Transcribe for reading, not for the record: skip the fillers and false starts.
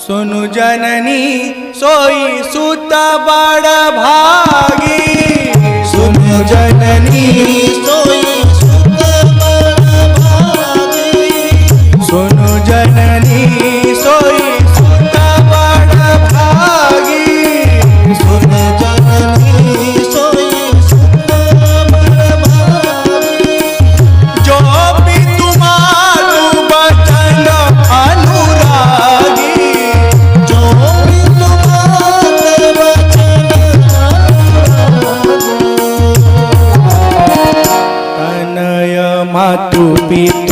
सोनू जननी सोई सुत बड़ भागी। सोनू जननी सोई सुत बड़ भागी। सोनू जननी सोई सुत बड़ भागी। सोनू जननी सोई सुत बड़ भागी। जो भी तुम्हारू बचन अनुरागी। मातु पिता